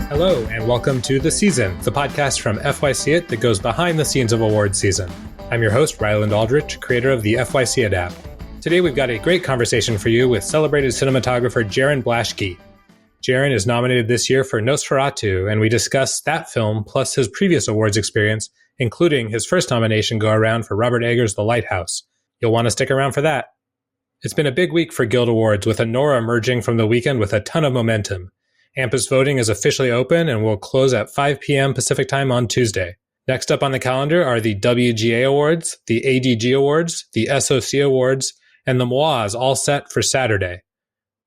Hello, and welcome to The Season, the podcast from FYCit that goes behind the scenes of awards season. I'm your host, Ryland Aldrich, creator of the FYCit app. Today we've got a great conversation for you with celebrated cinematographer Jarin Blaschke. Jaron is nominated this year for Nosferatu, and we discuss that film plus his previous awards experience, including his first nomination go-around for Robert Eggers' The Lighthouse. You'll want to stick around for that. It's been a big week for Guild Awards, with Anora emerging from the weekend with a ton of momentum. AMPA's voting is officially open and will close at 5 p.m. Pacific time on Tuesday. Next up on the calendar are the WGA Awards, the ADG Awards, the SOC Awards, and the MOAs, all set for Saturday.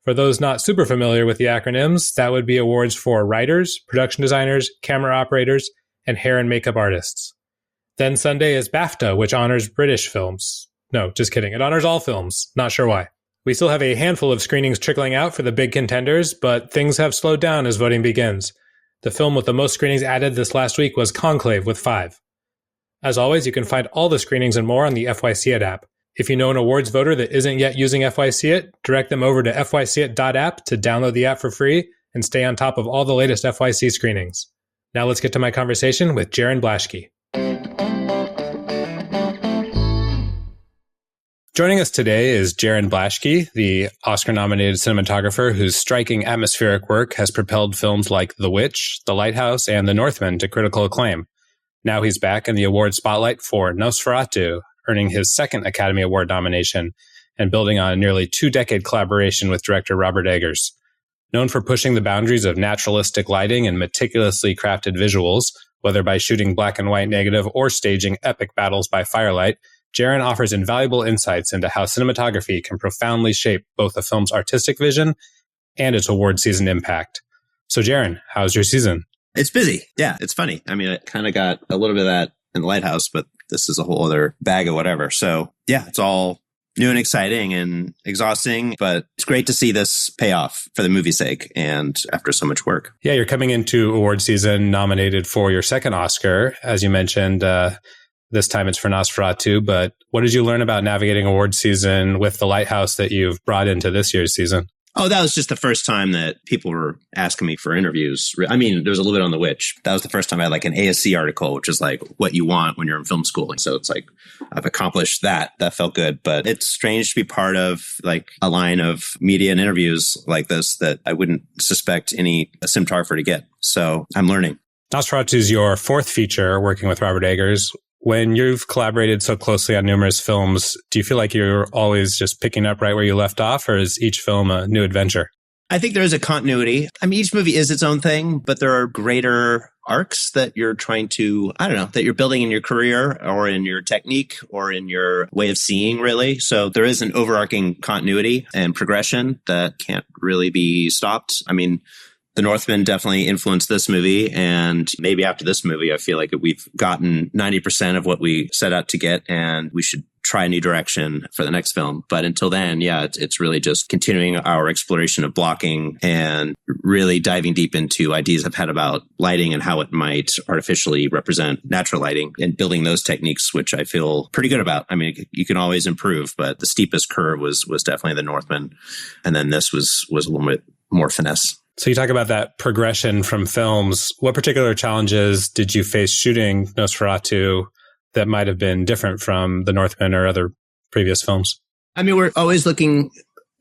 For those not super familiar with the acronyms, that would be awards for writers, production designers, camera operators, and hair and makeup artists. Then Sunday is BAFTA, which honors British films. No, just kidding. It honors all films. Not sure why. We still have a handful of screenings trickling out for the big contenders, but things have slowed down as voting begins. The film with the most screenings added this last week was Conclave with 5. As always, you can find all the screenings and more on the FYCit app. If you know an awards voter that isn't yet using FYCit, direct them over to fycit.app to download the app for free and stay on top of all the latest FYC screenings. Now let's get to my conversation with Jarin Blaschke. Joining us today is Jarin Blaschke, the Oscar-nominated cinematographer whose striking atmospheric work has propelled films like The Witch, The Lighthouse, and The Northman to critical acclaim. Now he's back in the award spotlight for Nosferatu, earning his second Academy Award nomination and building on a nearly 2-decade collaboration with director Robert Eggers. Known for pushing the boundaries of naturalistic lighting and meticulously crafted visuals, whether by shooting black and white negative or staging epic battles by firelight, Jaron offers invaluable insights into how cinematography can profoundly shape both a film's artistic vision and its award season impact. So Jaron, how's your season? It's busy. Yeah, it's funny. I mean, I kind of got a little bit of that in the Lighthouse, but this is a whole other bag of whatever. So yeah, it's all new and exciting and exhausting, but it's great to see this pay off for the movie's sake and after so much work. Yeah, you're coming into award season nominated for your second Oscar. As you mentioned, this time it's for Nosferatu, but what did you learn about navigating award season with The Lighthouse that you've brought into this year's season? Oh, that was just the first time that people were asking me for interviews. I mean, there was a little bit on The Witch. That was the first time I had like an ASC article, which is like what you want when you're in film school. So it's like, I've accomplished that. That felt good. But it's strange to be part of like a line of media and interviews like this that I wouldn't suspect any cinematographer to get. So I'm learning. Nosferatu is your fourth feature working with Robert Eggers. When you've collaborated so closely on numerous films, do you feel like you're always just picking up right where you left off, or is each film a new adventure? I think there is a continuity. I mean, each movie is its own thing, but there are greater arcs that you're trying to, that you're building in your career or in your technique or in your way of seeing, really. So there is an overarching continuity and progression that can't really be stopped. I mean, The Northman definitely influenced this movie. And maybe after this movie, I feel like we've gotten 90% of what we set out to get, and we should try a new direction for the next film. But until then, yeah, it's really just continuing our exploration of blocking and really diving deep into ideas I've had about lighting and how it might artificially represent natural lighting and building those techniques, which I feel pretty good about. I mean, you can always improve, but the steepest curve was definitely The Northman. And then this was a little bit more finesse. So you talk about that progression from films. What particular challenges did you face shooting Nosferatu that might have been different from The Northman or other previous films? I mean, we're always looking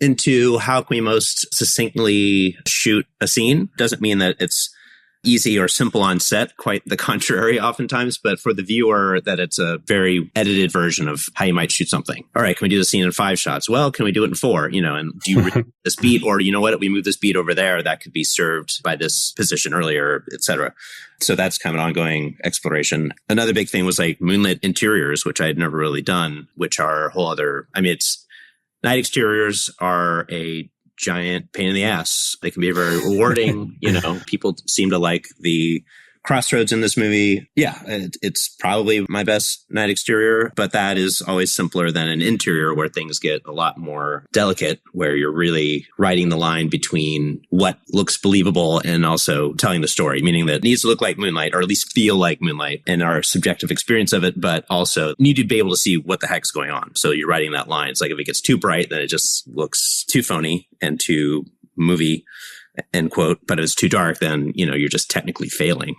into how can we most succinctly shoot a scene. Doesn't mean that it's easy or simple on set, quite the contrary oftentimes, but for the viewer that it's a very edited version of how you might shoot something. All right, can we do the scene in 5 shots? Well, can we do it in 4? And do you reduce this beat, or you know what, we move this beat over there, that could be served by this position earlier, etc. So that's kind of an ongoing exploration. Another big thing was like moonlit interiors, which I had never really done, which are a whole other, night exteriors are a giant pain in the ass. They can be very rewarding. People seem to like the Crossroads in this movie, it's probably my best night exterior, but that is always simpler than an interior where things get a lot more delicate, where you're really riding the line between what looks believable and also telling the story, meaning that it needs to look like moonlight or at least feel like moonlight in our subjective experience of it, but also need to be able to see what the heck's going on. So you're riding that line. It's like if it gets too bright, then it just looks too phony and too movie, end quote. But if it's too dark, then, you're just technically failing.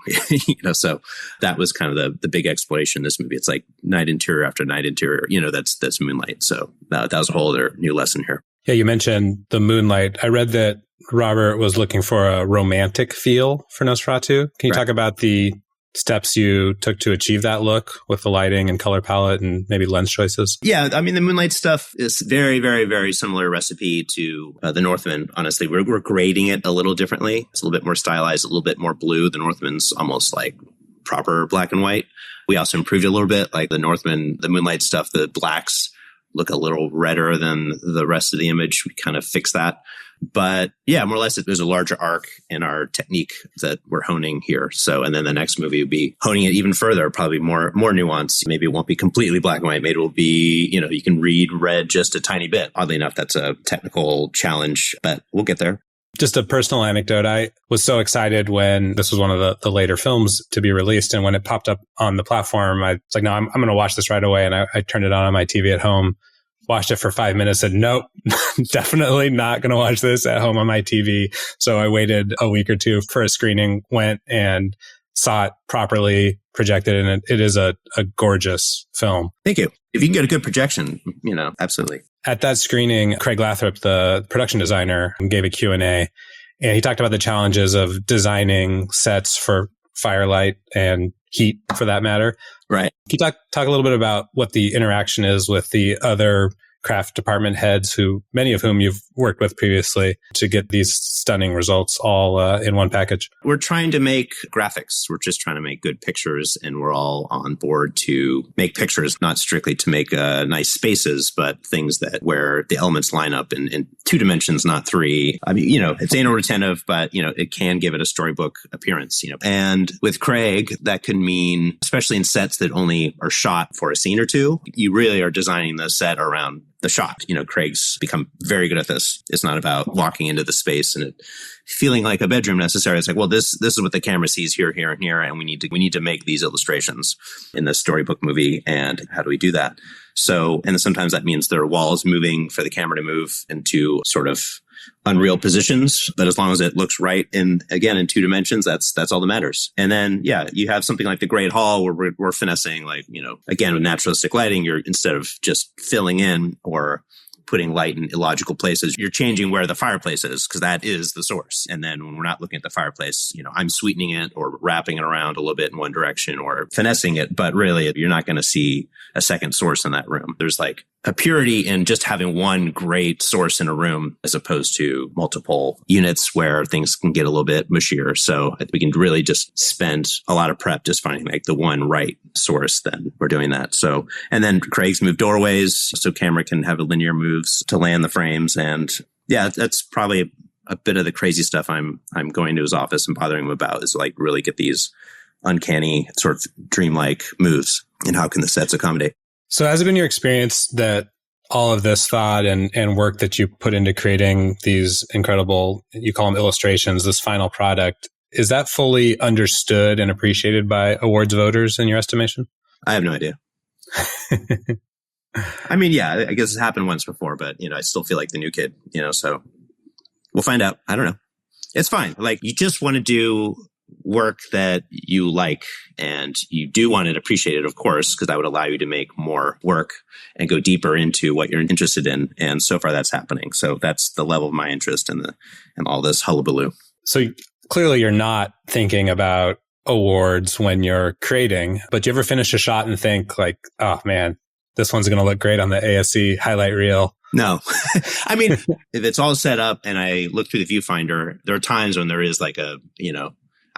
So that was kind of the big exploration in this movie. It's like night interior after night interior, that's moonlight. So that was a whole other new lesson here. Yeah, you mentioned the moonlight. I read that Robert was looking for a romantic feel for Nosferatu. Can you talk about the steps you took to achieve that look with the lighting and color palette and maybe lens choices? Yeah, I mean, the moonlight stuff is very, very, very similar recipe to the Northman. Honestly, we're grading it a little differently. It's a little bit more stylized, a little bit more blue. The Northman's almost like proper black and white. We also improved it a little bit. Like the Northman, the moonlight stuff, the blacks look a little redder than the rest of the image. We kind of fixed that. But yeah, more or less, there's a larger arc in our technique that we're honing here. So, and then the next movie will be honing it even further, probably more nuance. Maybe it won't be completely black and white. Maybe it will be, you can read red just a tiny bit. Oddly enough, that's a technical challenge, but we'll get there. Just a personal anecdote. I was so excited when this was one of the later films to be released. And when it popped up on the platform, I was like, no, I'm going to watch this right away. And I turned it on my TV at home, watched it for 5 minutes, said, nope, definitely not going to watch this at home on my TV. So I waited a week or two for a screening, went and saw it properly projected. And it is a gorgeous film. Thank you. If you can get a good projection, absolutely. At that screening, Craig Lathrop, the production designer, gave a Q&A, and he talked about the challenges of designing sets for firelight and heat, for that matter. Right. Can you talk a little bit about what the interaction is with the other craft department heads, many of whom you've worked with previously, to get these stunning results all in one package? We're trying to make graphics. We're just trying to make good pictures, and we're all on board to make pictures, not strictly to make nice spaces, but things that where the elements line up in 2 dimensions, not 3. I mean, it's anal retentive, but it can give it a storybook appearance. And with Craig, that could mean, especially in sets that only are shot for a scene or two, you really are designing the set around the shot. Craig's become very good at this. It's not about walking into the space and it feeling like a bedroom necessarily. It's like, well, this is what the camera sees here, here, and here, and we need to make these illustrations in this storybook movie. And how do we do that? So, and sometimes that means there are walls moving for the camera to move into sort of unreal positions, but as long as it looks right in 2 dimensions, that's all that matters. And then, you have something like the Great Hall where we're finessing, like, again, with naturalistic lighting, you're, instead of just filling in or putting light in illogical places, you're changing where the fireplace is, because that is the source. And then when we're not looking at the fireplace, I'm sweetening it or wrapping it around a little bit in one direction or finessing it. But really, you're not going to see a second source in that room. There's like a purity in just having one great source in a room as opposed to multiple units where things can get a little bit mushier. So we can really just spend a lot of prep just finding like the one right source. Then we're doing that. So, and then Craig's moved doorways so camera can have a linear moves to land the frames. And that's probably a bit of the crazy stuff I'm going to his office and bothering him about, is like really get these uncanny sort of dreamlike moves, and how can the sets accommodate. So has it been your experience that all of this thought and work that you put into creating these incredible, you call them illustrations, this final product, is that fully understood and appreciated by awards voters in your estimation? I have no idea. I mean, I guess it's happened once before, but, I still feel like the new kid, so we'll find out. I don't know. It's fine. Like, you just want to do work that you like, and you do want it appreciated, of course, because that would allow you to make more work and go deeper into what you're interested in. And so far that's happening. So that's the level of my interest in all this hullabaloo. So clearly you're not thinking about awards when you're creating, but do you ever finish a shot and think like, oh man, this one's going to look great on the ASC highlight reel? No. I mean, if it's all set up and I look through the viewfinder, there are times when there is like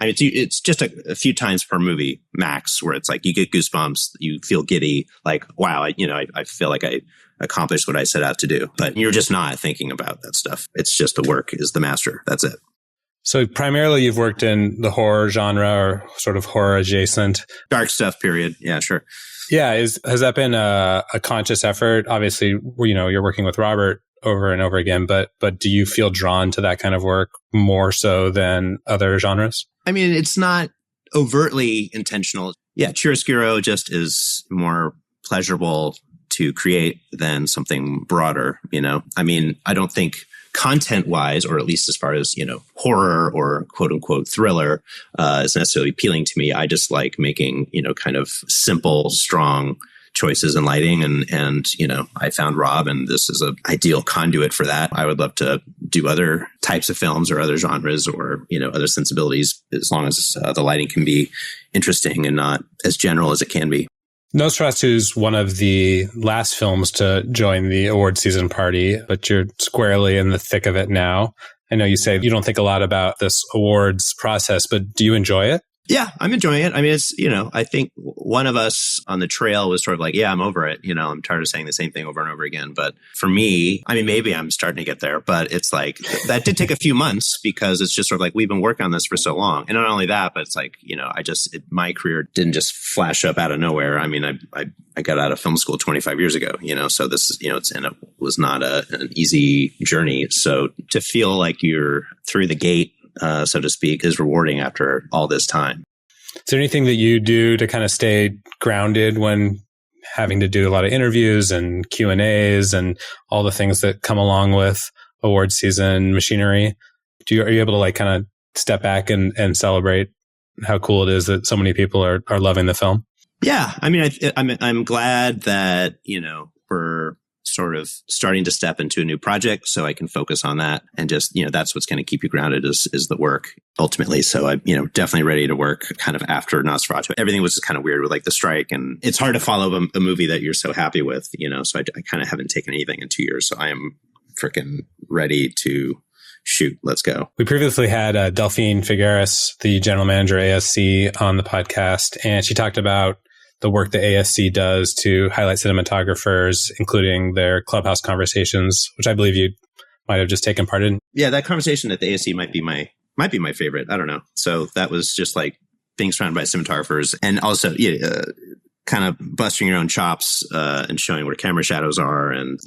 it's just a few times per movie max where it's like you get goosebumps, you feel giddy, like, wow, I feel like I accomplished what I set out to do. But you're just not thinking about that stuff. It's just the work is the master. That's it. So primarily you've worked in the horror genre or sort of horror adjacent. Dark stuff, period. Yeah, sure. Yeah. Has that been a conscious effort? Obviously, you're working with Robert over and over again, but do you feel drawn to that kind of work more so than other genres? I mean, it's not overtly intentional. Yeah, chiaroscuro just is more pleasurable to create than something broader, I mean, I don't think content-wise, or at least as far as, horror or quote-unquote thriller is necessarily appealing to me. I just like making, kind of simple, strong choices in lighting. And I found Rob, and this is an ideal conduit for that. I would love to do other types of films or other genres or, other sensibilities, as long as the lighting can be interesting and not as general as it can be. Nosferatu is one of the last films to join the award season party, but you're squarely in the thick of it now. I know you say you don't think a lot about this awards process, but do you enjoy it? Yeah, I'm enjoying it. I mean, it's, I think one of us on the trail was sort of like, yeah, I'm over it. I'm tired of saying the same thing over and over again. But for me, I mean, maybe I'm starting to get there, but it's like, that did take a few months because it's just sort of like, we've been working on this for so long. And not only that, but it's like, my career didn't just flash up out of nowhere. I mean, I got out of film school 25 years ago, so this is, it was not an easy journey. So to feel like you're through the gate, so to speak, is rewarding after all this time. Is there anything that you do to kind of stay grounded when having to do a lot of interviews and Q&As and all the things that come along with award season machinery? Are you able to like kind of step back and celebrate how cool it is that so many people are loving the film? Yeah. I mean, I'm glad that, we're sort of starting to step into a new project so I can focus on that. And just, that's what's going to keep you grounded is the work ultimately. So I'm, definitely ready to work kind of after Nosferatu. Everything was just kind of weird with like the strike, and it's hard to follow a movie that you're so happy with, so I kind of haven't taken anything in 2 years. So I am freaking ready to shoot. Let's go. We previously had Delphine Figueres, the general manager at ASC, on the podcast, and she talked about the work that ASC does to highlight cinematographers, including their clubhouse conversations, which I believe you might have just taken part in. Yeah, that conversation at the ASC might be my favorite. I don't know. So that was just like being surrounded by cinematographers, and also kind of busting your own chops and showing where camera shadows are, and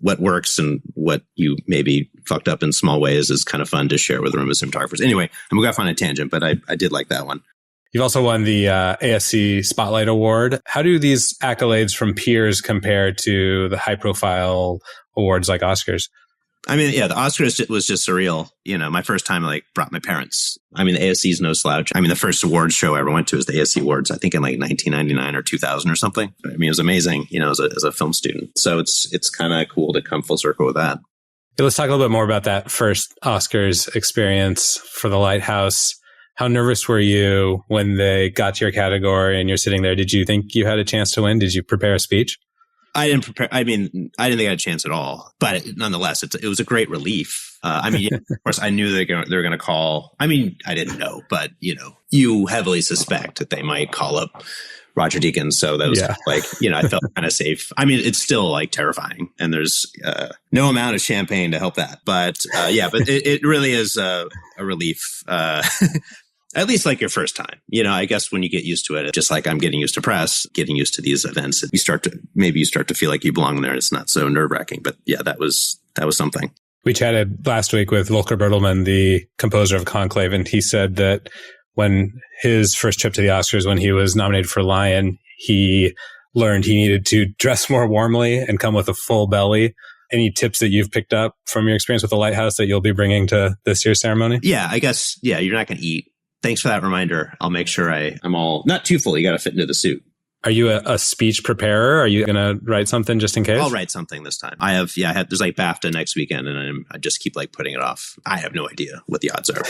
what works and what you maybe fucked up in small ways is kind of fun to share with a room of cinematographers. Anyway, I'm going off on a tangent, but I did like that one. You've also won the ASC Spotlight Award. How do these accolades from peers compare to the high-profile awards like Oscars? I mean, yeah, the Oscars was just surreal. My first time, brought my parents. I mean, the ASC is no slouch. I mean, the first awards show I ever went to was the ASC Awards, I think in 1999 or 2000 or something. I mean, it was amazing, as a film student. So it's kind of cool to come full circle with that. Yeah, let's talk a little bit more about that first Oscars experience for the Lighthouse. How nervous were you when they got to your category and you're sitting there? Did you think you had a chance to win? Did you prepare a speech? I didn't prepare. I mean, I didn't think I had a chance at all. But nonetheless, it was a great relief. Of course, I knew they were going to call. I mean, I didn't know, but you heavily suspect that they might call up Roger Deakins. So that was I felt kind of safe. I mean, it's still terrifying, and there's no amount of champagne to help that. But but it really is a relief. At least your first time, I guess when you get used to it, just like I'm getting used to press, getting used to these events, you start to feel like you belong there. And it's not so nerve wracking, but yeah, that was something. We chatted last week with Volker Bertelmann, the composer of Conclave, and he said that when his first trip to the Oscars, when he was nominated for Lion, he learned he needed to dress more warmly and come with a full belly. Any tips that you've picked up from your experience with the Lighthouse that you'll be bringing to this year's ceremony? Yeah, I guess, you're not going to eat. Thanks for that reminder. I'll make sure I'm all not too full. You got to fit into the suit. Are you a speech preparer? Are you going to write something just in case? I'll write something this time. There's BAFTA next weekend, and I just keep putting it off. I have no idea what the odds are,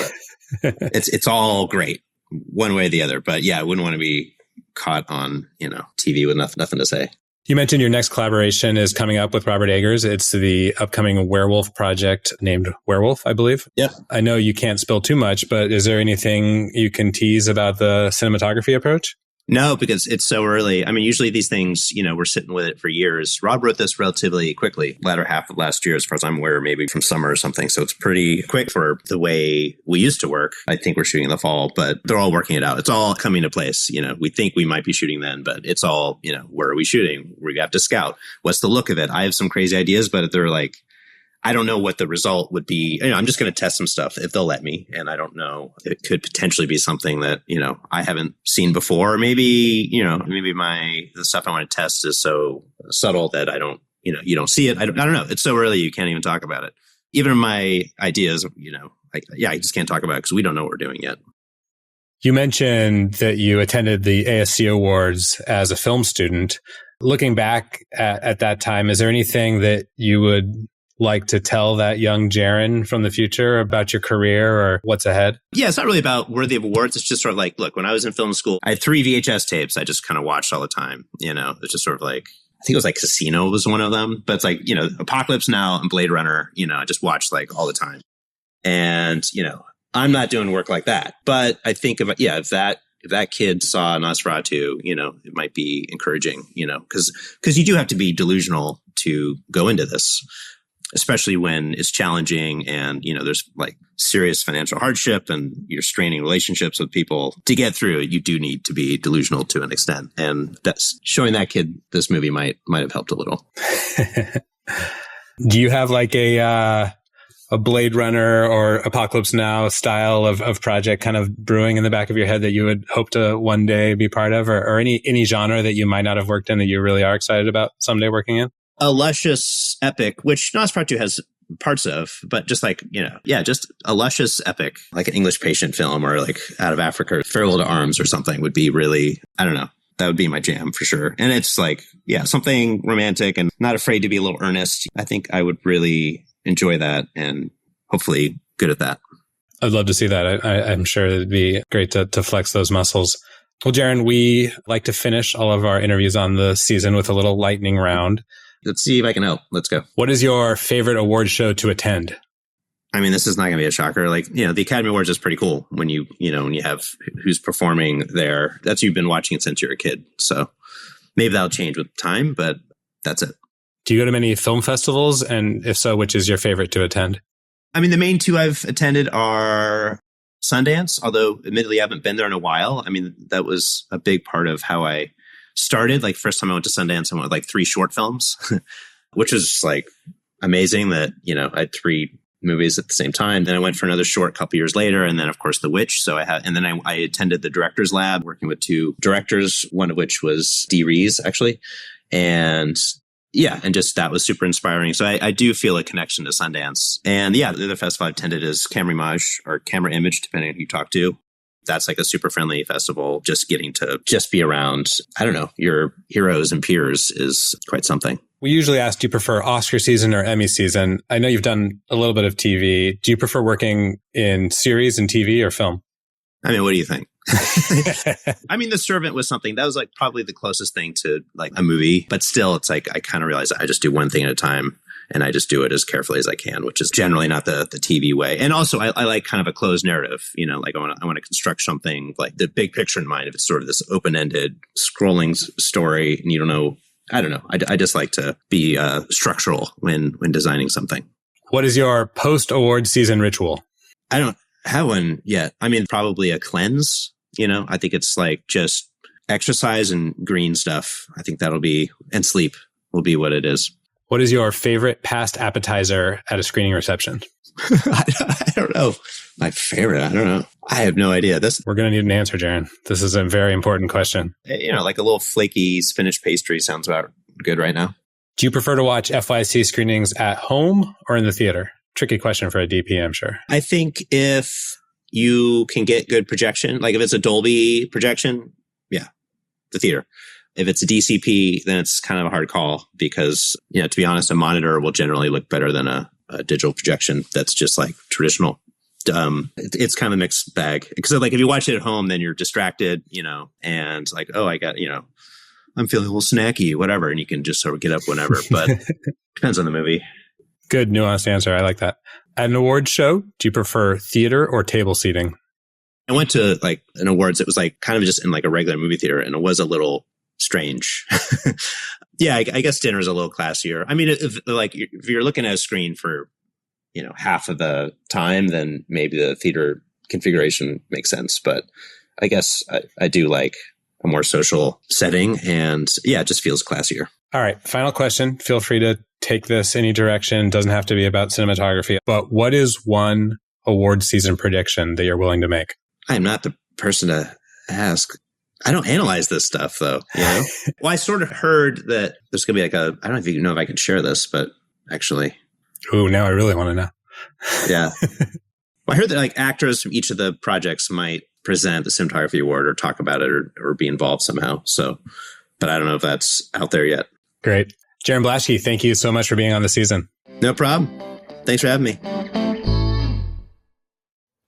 but it's all great one way or the other. But yeah, I wouldn't want to be caught on, TV with nothing to say. You mentioned your next collaboration is coming up with Robert Eggers. It's the upcoming werewolf project named Werewolf, I believe. Yeah. I know you can't spill too much, but is there anything you can tease about the cinematography approach? No, because it's so early. I mean, usually these things, we're sitting with it for years. Rob wrote this relatively quickly, latter half of last year, as far as I'm aware, maybe from summer or something. So it's pretty quick for the way we used to work. I think we're shooting in the fall, but they're all working it out. It's all coming to place. We think we might be shooting then, but it's all, where are we shooting? We have to scout. What's the look of it? I have some crazy ideas, but they're like, I don't know what the result would be. I'm just going to test some stuff if they'll let me. And I don't know. It could potentially be something that, I haven't seen before. Maybe, maybe the stuff I want to test is so subtle that I don't, you don't see it. I don't know. It's so early. You can't even talk about it. Even my ideas, I just can't talk about it because we don't know what we're doing yet. You mentioned that you attended the ASC Awards as a film student. Looking back at that time, is there anything that you would like to tell that young Jaron from the future about your career or what's ahead? Yeah, it's not really about worthy of awards. It's just sort of like, look, when I was in film school, I had 3 VHS tapes I just kind of watched all the time. It's just sort of like, I think it was like Casino was one of them. But it's like, Apocalypse Now and Blade Runner, I just watched like all the time. And, I'm not doing work like that. But I think if that kid saw Nosferatu, it might be encouraging, because you do have to be delusional to go into this, especially when it's challenging and, there's like serious financial hardship and you're straining relationships with people. To get through it, you do need to be delusional to an extent. And that's showing that kid this movie might have helped a little. Do you have like a Blade Runner or Apocalypse Now style of project kind of brewing in the back of your head that you would hope to one day be part of, or any genre that you might not have worked in that you really are excited about someday working in? A luscious epic, which Nosferatu has parts of, but just like, just a luscious epic, like an English Patient film or like Out of Africa, Farewell to Arms or something would be really, I don't know. That would be my jam for sure. And it's like, something romantic and not afraid to be a little earnest. I think I would really enjoy that and hopefully good at that. I'd love to see that. I'm sure it'd be great to flex those muscles. Well, Jaron, we like to finish all of our interviews on the season with a little lightning round. Let's see if I can help. Let's go. What is your favorite award show to attend? I mean, this is not going to be a shocker. Like, the Academy Awards is pretty cool when you have who's performing there. That's, you've been watching it since you're a kid. So maybe that'll change with time, but that's it. Do you go to many film festivals? And if so, which is your favorite to attend? I mean, the main 2 I've attended are Sundance, although admittedly I haven't been there in a while. I mean, that was a big part of how I started. Like, first time I went to Sundance, I went with like 3 short films, which was like amazing that, I had 3 movies at the same time. Then I went for another short a couple years later. And then of course The Witch. So I attended the director's lab working with 2 directors, one of which was Dee Rees actually. And just that was super inspiring. So I do feel a connection to Sundance. And the other festival I've attended is Camera Image or Camera Image, depending on who you talk to. That's like a super friendly festival. Just getting to just be around, I don't know, your heroes and peers is quite something. We usually ask, do you prefer Oscar season or Emmy season? I know you've done a little bit of TV. Do you prefer working in series and TV or film? I mean, what do you think? I mean, The Servant was something that was like probably the closest thing to like a movie, but still it's like, I kind of realized I just do one thing at a time and I just do it as carefully as I can, which is generally not the TV way. And also I like kind of a closed narrative, like I want to construct something like the big picture in mind. If it's sort of this open-ended scrolling story and you don't know, I don't know. I just like to be structural when designing something. What is your post-award season ritual? I don't have one yet. I mean, probably a cleanse. I think it's like just exercise and green stuff. I think and sleep will be what it is. What is your favorite past appetizer at a screening reception? I don't know. My favorite, I don't know. I have no idea. We're going to need an answer, Jaron. This is a very important question. Like a little flaky spinach pastry sounds about good right now. Do you prefer to watch FYC screenings at home or in the theater? Tricky question for a DP, I'm sure. I think if you can get good projection, like if it's a Dolby projection, the theater. If it's a DCP, then it's kind of a hard call because, to be honest, a monitor will generally look better than a digital projection that's just like traditional. It's kind of a mixed bag. Because like if you watch it at home, then you're distracted, and like, oh, I got, I'm feeling a little snacky, whatever. And you can just sort of get up whenever, but depends on the movie. Good nuanced answer. I like that. At an award show, do you prefer theater or table seating? I went to like an awards. It was like kind of just in like a regular movie theater, and it was a little strange. Yeah, I guess dinner's a little classier. I mean, if you're looking at a screen for, half of the time, then maybe the theater configuration makes sense. But I guess I do like a more social setting, and yeah, it just feels classier. All right. Final question. Feel free to take this any direction. Doesn't have to be about cinematography. But what is one award season prediction that you're willing to make? I'm not the person to ask. I don't analyze this stuff, though. Well, I sort of heard that there's going to be like I don't know if I can share this, but actually. Ooh, now I really want to know. Yeah. Well, I heard that like actors from each of the projects might present the cinematography award or talk about it or be involved somehow. So, but I don't know if that's out there yet. Great. Jarin Blaschke, thank you so much for being on the season. No problem. Thanks for having me.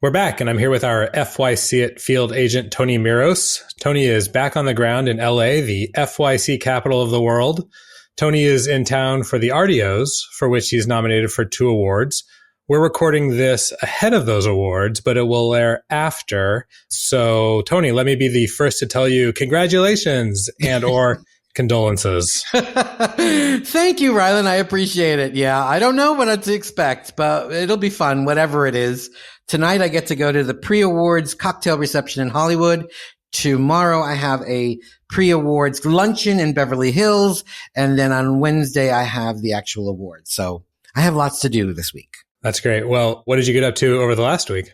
We're back, and I'm here with our FYCit field agent, Tony Miros. Tony is back on the ground in LA, the FYC capital of the world. Tony is in town for the Artios, for which he's nominated for 2 awards. We're recording this ahead of those awards, but it will air after. So, Tony, let me be the first to tell you congratulations and or condolences. Thank you, Ryland. I appreciate it. Yeah, I don't know what to expect, but it'll be fun, whatever it is. Tonight, I get to go to the pre-awards cocktail reception in Hollywood. Tomorrow, I have a pre-awards luncheon in Beverly Hills. And then on Wednesday, I have the actual awards. So I have lots to do this week. That's great. Well, what did you get up to over the last week?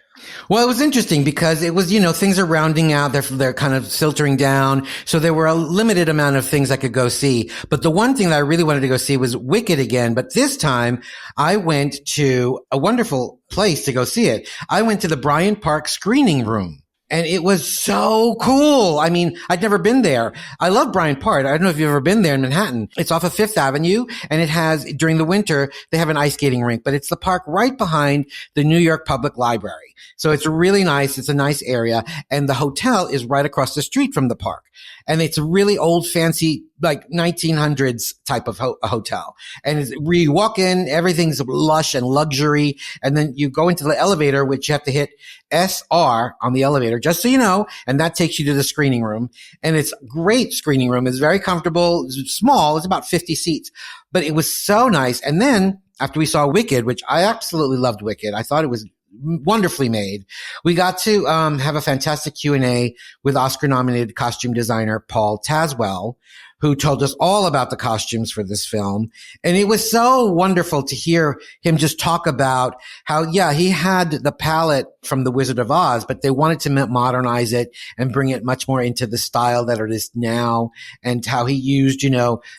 Well, it was interesting because it was, things are rounding out. They're kind of filtering down. So there were a limited amount of things I could go see. But the one thing that I really wanted to go see was Wicked again. But this time I went to a wonderful place to go see it. I went to the Bryant Park screening room. And it was so cool. I mean, I'd never been there. I love Bryant Park. I don't know if you've ever been there in Manhattan. It's off of Fifth Avenue, and it has, during the winter, they have an ice skating rink, but it's the park right behind the New York Public Library. So it's really nice. It's a nice area. And the hotel is right across the street from the park. And it's a really old, fancy, like 1900s type of hotel. And where you walk in, everything's lush and luxury. And then you go into the elevator, which you have to hit SR on the elevator, just so you know. And that takes you to the screening room. And it's a great screening room. It's very comfortable. It's small. It's about 50 seats. But it was so nice. And then after we saw Wicked, which I absolutely loved Wicked, I thought it was wonderfully made. We got to have a fantastic Q&A with Oscar-nominated costume designer Paul Tazwell, who told us all about the costumes for this film. And it was so wonderful to hear him just talk about how, yeah, he had the palette from The Wizard of Oz, but they wanted to modernize it and bring it much more into the style that it is now, and how he used,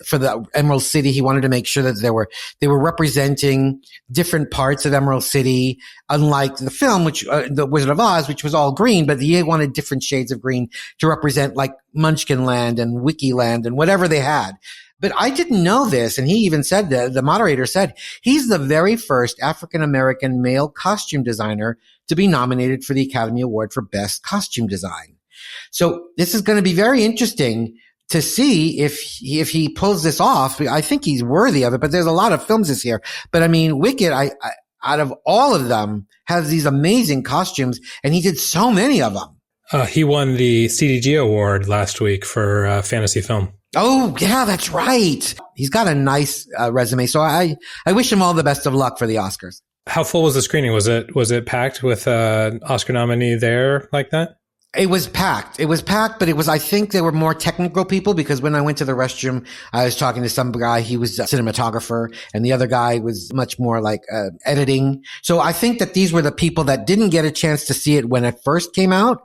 for the Emerald City, he wanted to make sure that they were representing different parts of Emerald City, unlike the film, which, The Wizard of Oz, which was all green, but he wanted different shades of green to represent like Munchkin Land and Wiki Land and whatever they had. But I didn't know this. And he even said that the moderator said he's the very first African-American male costume designer to be nominated for the Academy Award for Best Costume Design. So this is going to be very interesting to see if he pulls this off. I think he's worthy of it, but there's a lot of films this year. But I mean, Wicked, I out of all of them, has these amazing costumes, and he did so many of them. He won the CDG award last week for fantasy film. Oh, yeah, that's right. He's got a nice resume. So I wish him all the best of luck for the Oscars. How full was the screening? Was it packed with an Oscar nominee there like that? It was packed, but I think there were more technical people, because when I went to the restroom, I was talking to some guy. He was a cinematographer, and the other guy was much more like editing. So I think that these were the people that didn't get a chance to see it when it first came out.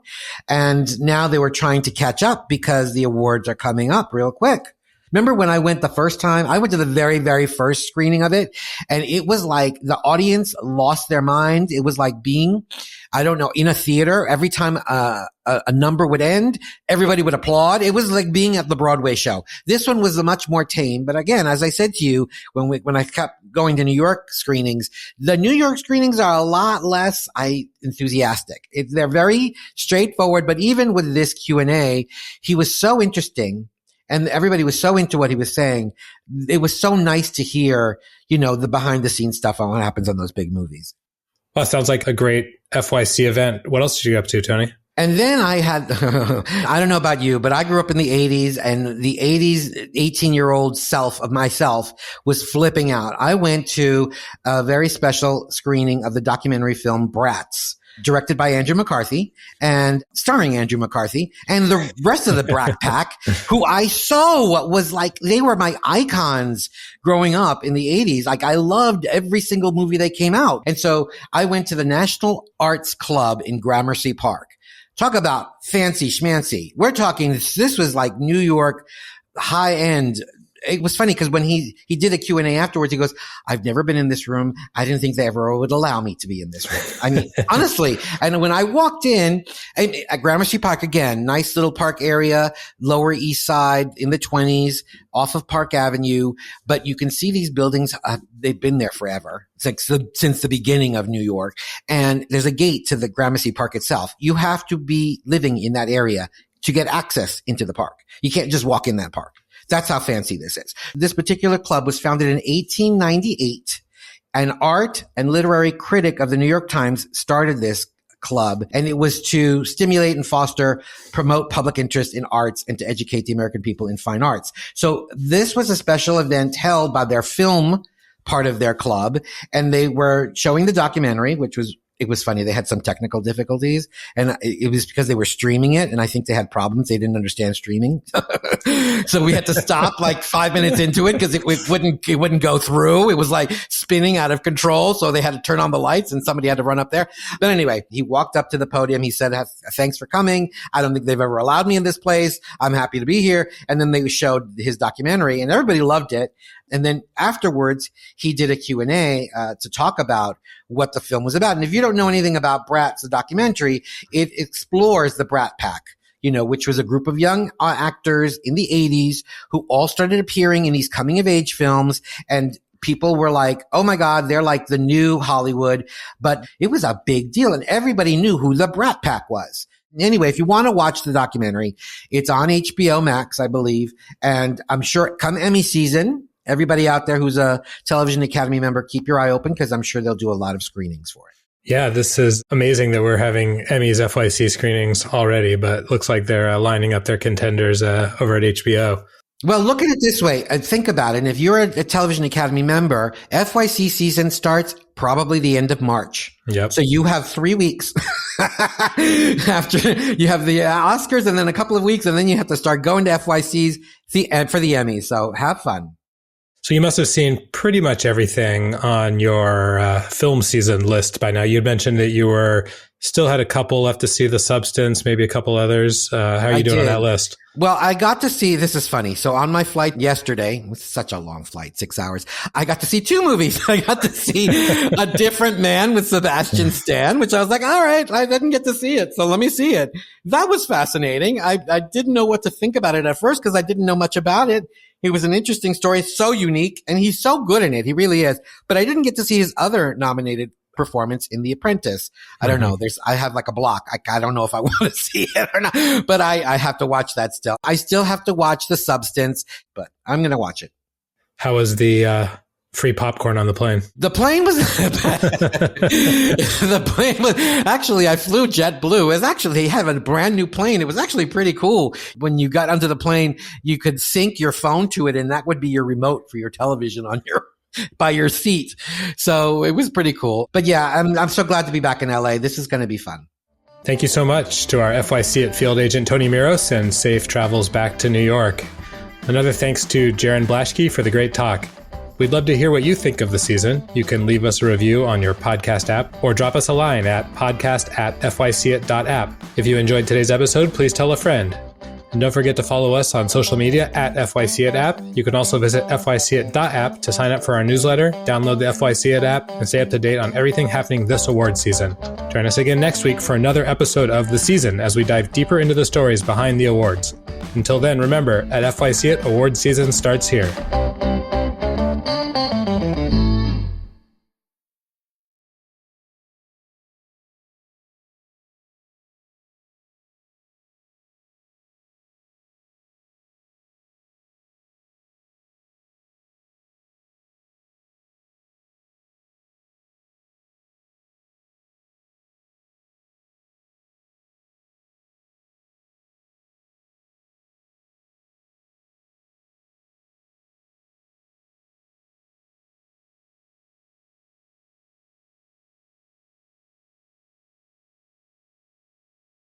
And now they were trying to catch up because the awards are coming up real quick. Remember when I went the first time? I went to the very, very first screening of it, and it was like the audience lost their mind. It was like being, I don't know, in a theater. Every time a number would end, everybody would applaud. It was like being at the Broadway show. This one was much more tame. But again, as I said to you, when I kept going to New York screenings, the New York screenings are a lot less enthusiastic. They're very straightforward. But even with this Q&A, he was so interesting. And everybody was so into what he was saying. It was so nice to hear, the behind the scenes stuff on what happens on those big movies. Well, it sounds like a great FYC event. What else did you get up to, Tony? And then I had, I don't know about you, but I grew up in the 80s, and the 80s 18-year-old self of myself was flipping out. I went to a very special screening of the documentary film Bratz, directed by Andrew McCarthy and starring Andrew McCarthy and the rest of the Brat Pack, who I saw was like, they were my icons growing up in the 80s. Like, I loved every single movie that came out. And so I went to the National Arts Club in Gramercy Park. Talk about fancy schmancy. We're talking, this was like New York high end. It was funny because when he did a Q&A afterwards, he goes, I've never been in this room. I didn't think they ever would allow me to be in this room. I mean, honestly. And when I walked in at Gramercy Park, again, nice little park area, Lower East Side in the 20s, off of Park Avenue. But you can see these buildings, they've been there forever. It's like since the beginning of New York. And there's a gate to the Gramercy Park itself. You have to be living in that area to get access into the park. You can't just walk in that park. That's how fancy this is. This particular club was founded in 1898. An art and literary critic of the New York Times started this club, and it was to stimulate and promote public interest in arts and to educate the American people in fine arts. So this was a special event held by their film part of their club, and they were showing the documentary, it was funny. They had some technical difficulties, and it was because they were streaming it. And I think they had problems. They didn't understand streaming. So we had to stop like 5 minutes into it because it wouldn't go through. It was like spinning out of control. So they had to turn on the lights and somebody had to run up there. But anyway, he walked up to the podium. He said, thanks for coming. I don't think they've ever allowed me in this place. I'm happy to be here. And then they showed his documentary and everybody loved it. And then afterwards, he did a Q&A to talk about what the film was about. And if you don't know anything about Bratz, the documentary, it explores the Brat Pack, which was a group of young actors in the 80s who all started appearing in these coming of age films. And people were like, oh my God, they're like the new Hollywood. But it was a big deal. And everybody knew who the Brat Pack was. Anyway, if you want to watch the documentary, it's on HBO Max, I believe. And I'm sure come Emmy season, everybody out there who's a Television Academy member, keep your eye open because I'm sure they'll do a lot of screenings for it. Yeah, this is amazing that we're having Emmys FYC screenings already, but looks like they're lining up their contenders over at HBO. Well, look at it this way and think about it. And if you're a Television Academy member, FYC season starts probably the end of March. Yep. So you have 3 weeks after you have the Oscars and then a couple of weeks, and then you have to start going to FYCs for the Emmys. So have fun. So you must have seen pretty much everything on your film season list by now. You had mentioned that you still had a couple left to see, The Substance, maybe a couple others. How are you doing on that list? Well, I got to see, this is funny. So on my flight yesterday, it was such a long flight, 6 hours, I got to see 2 movies. I got to see A Different Man with Sebastian Stan, which I was like, all right, I didn't get to see it, so let me see it. That was fascinating. I didn't know what to think about it at first because I didn't know much about it. It was an interesting story, so unique, and he's so good in it. He really is. But I didn't get to see his other nominated performance in The Apprentice. I don't know. I have like a block. I don't know if I want to see it or not, but I have to watch that still. I still have to watch The Substance, but I'm going to watch it. How was the free popcorn on the plane? The plane was actually, I flew JetBlue. They have a brand new plane. It was actually pretty cool. When you got onto the plane, you could sync your phone to it, and that would be your remote for your television by your seat. So it was pretty cool. But yeah, I'm so glad to be back in LA. This is going to be fun. Thank you so much to our FYCit field agent, Tony Miros, and safe travels back to New York. Another thanks to Jarin Blaschke for the great talk. We'd love to hear what you think of the season. You can leave us a review on your podcast app or drop us a line at podcast@fycit.app. If you enjoyed today's episode, please tell a friend. And don't forget to follow us on social media at FYCit app. You can also visit FYCit.app to sign up for our newsletter, download the FYCit app, and stay up to date on everything happening this award season. Join us again next week for another episode of The Season as we dive deeper into the stories behind the awards. Until then, remember, at FYCit, award season starts here.